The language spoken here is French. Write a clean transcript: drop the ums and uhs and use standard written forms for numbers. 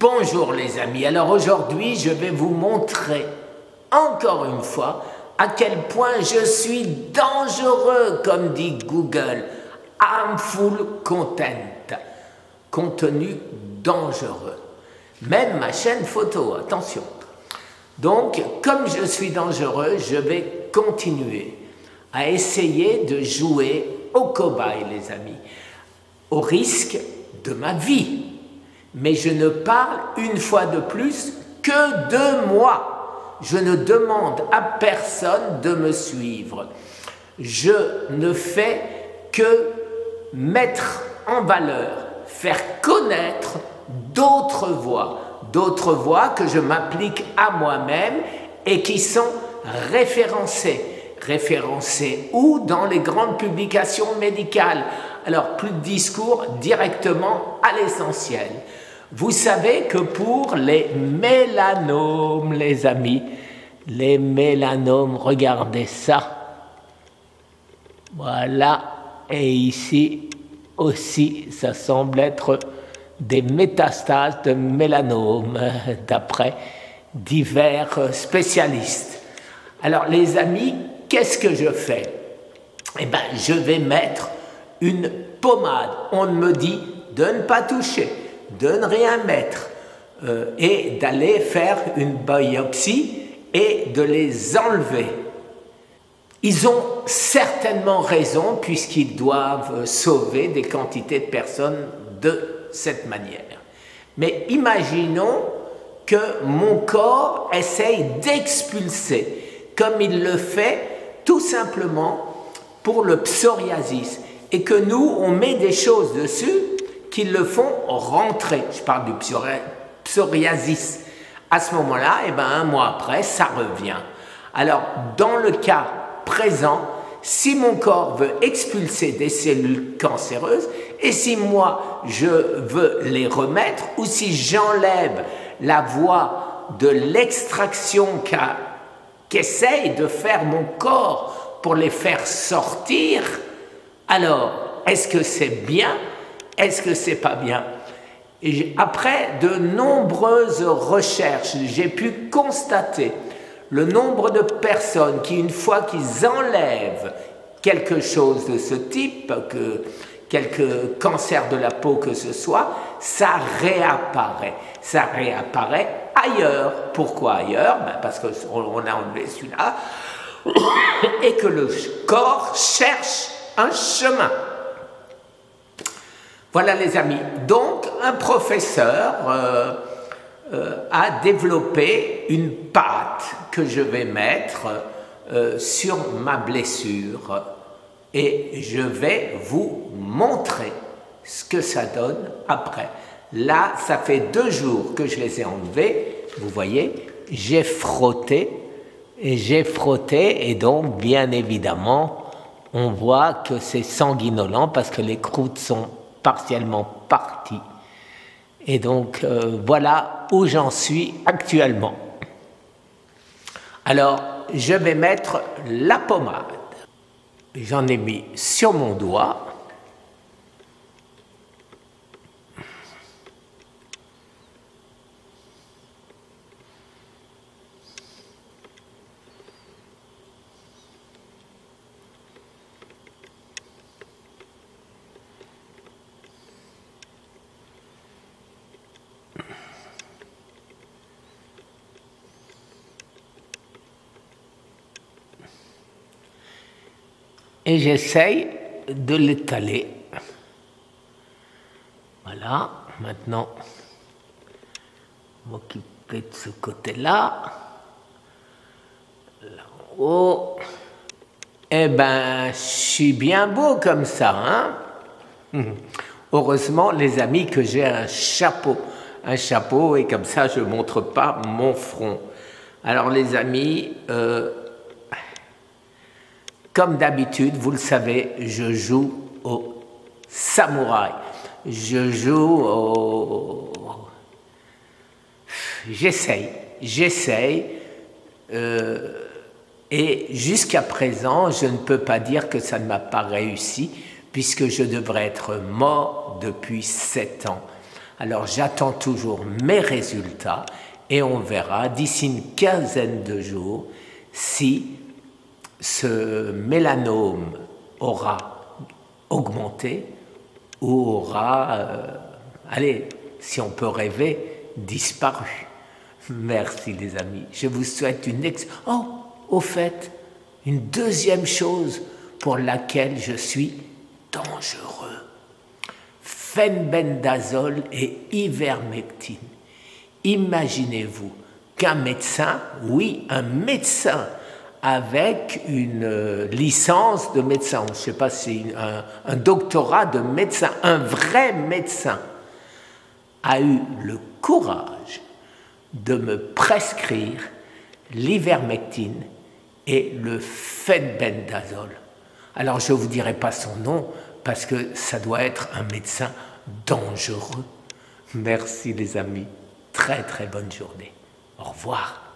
Bonjour les amis, alors aujourd'hui je vais vous montrer encore une fois à quel point je suis dangereux, comme dit Google, harmful content, contenu dangereux. Même ma chaîne photo, attention. Donc, comme je suis dangereux, je vais continuer à essayer de jouer au cobaye, les amis, au risque de ma vie. Mais je ne parle une fois de plus que de moi. Je ne demande à personne de me suivre. Je ne fais que mettre en valeur, faire connaître d'autres voix que je m'applique à moi-même et qui sont référencées. Référencées où? Dans les grandes publications médicales. Alors, plus de discours, directement à l'essentiel. Vous savez que pour les mélanomes, les amis, les mélanomes, regardez ça. Voilà, et ici aussi, ça semble être des métastases de mélanome, d'après divers spécialistes. Alors, les amis, qu'est-ce que je fais? Eh bien, je vais mettre une pommade. On me dit de ne pas toucher, de ne rien mettre et d'aller faire une biopsie et de les enlever. Ils ont certainement raison puisqu'ils doivent sauver des quantités de personnes de cette manière. Mais imaginons que mon corps essaye d'expulser, comme il le fait tout simplement pour le psoriasis, et que nous, on met des choses dessus qui le font rentrer. Je parle du psoriasis. À ce moment-là, eh ben, un mois après, ça revient. Alors, dans le cas présent, si mon corps veut expulser des cellules cancéreuses, et si moi, je veux les remettre, ou si j'enlève la voie de l'extraction qu'essaye de faire mon corps pour les faire sortir, alors, est-ce que c'est bien? Est-ce que c'est pas bien? Et après de nombreuses recherches, j'ai pu constater le nombre de personnes qui, une fois qu'ils enlèvent quelque chose de ce type, quelque cancer de la peau que ce soit, ça réapparaît. Ça réapparaît ailleurs. Pourquoi ailleurs? Ben parce qu'on a enlevé celui-là et que le corps cherche un chemin. Voilà les amis. Donc un professeur a développé une pâte que je vais mettre sur ma blessure et je vais vous montrer ce que ça donne après. Là, ça fait 2 jours que je les ai enlevés. Vous voyez, j'ai frotté et donc bien évidemment on voit que c'est sanguinolent parce que les croûtes sont partiellement parties. Et donc, voilà où j'en suis actuellement. Alors, je vais mettre la pommade. J'en ai mis sur mon doigt. Et j'essaye de l'étaler. Voilà, maintenant, m'occuper de ce côté-là. Là-haut. Eh ben, je suis bien beau comme ça, hein? Heureusement, les amis, que j'ai un chapeau. Un chapeau, et comme ça, je ne montre pas mon front. Alors, les amis, comme d'habitude, vous le savez, je joue au samouraï. Je joue au... J'essaye. Et jusqu'à présent, je ne peux pas dire que ça ne m'a pas réussi, puisque je devrais être mort depuis 7 ans. Alors j'attends toujours mes résultats et on verra d'ici une quinzaine de jours si ce mélanome aura augmenté ou aura, allez, si on peut rêver, disparu. Merci les amis. Je vous souhaite une Oh, au fait, une deuxième chose pour laquelle je suis dangereux. Phenbendazole et ivermectine. Imaginez-vous qu'un médecin, oui, un médecin avec une licence de médecin, je ne sais pas si un doctorat de médecin, un vrai médecin, a eu le courage de me prescrire l'ivermectine et le phenbendazole. Alors je ne vous dirai pas son nom parce que ça doit être un médecin dangereux. Merci les amis, très très bonne journée. Au revoir.